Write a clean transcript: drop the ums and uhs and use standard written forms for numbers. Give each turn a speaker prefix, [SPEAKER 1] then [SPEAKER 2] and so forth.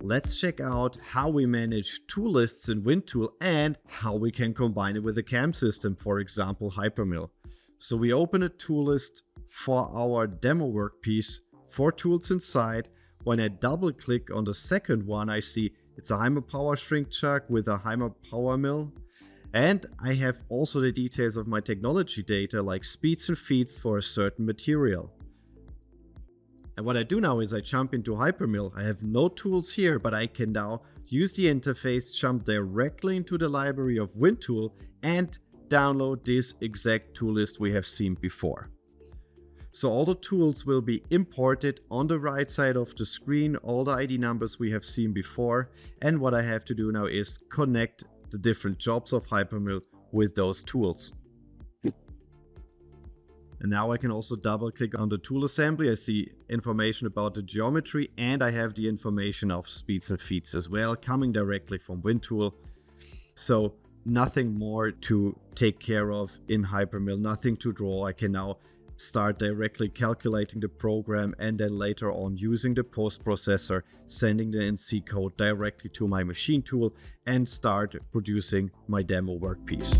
[SPEAKER 1] let's check out how we manage tool lists in WINTOOL and how we can combine it with a CAM system, for example, hyperMill. So we open a tool list for our demo workpiece, 4 tools inside. When I double click on the second one, I see it's a HAIMER power shrink chuck with a HAIMER power mill. And I have also the details of my technology data like speeds and feeds for a certain material. And what I do now is I jump into hyperMill. I have no tools here, but I can now use the interface, jump directly into the library of WINTOOL and download this exact tool list we have seen before. So all the tools will be imported on the right side of the screen, all the ID numbers we have seen before. And what I have to do now is connect the different jobs of hyperMill with those tools. And now I can also double click on the tool assembly. I see information about the geometry and I have the information of speeds and feeds as well, coming directly from WINTOOL. So nothing more to take care of in hyperMill, nothing to draw. I can now start directly calculating the program and then later on using the post processor, sending the NC code directly to my machine tool and start producing my demo workpiece.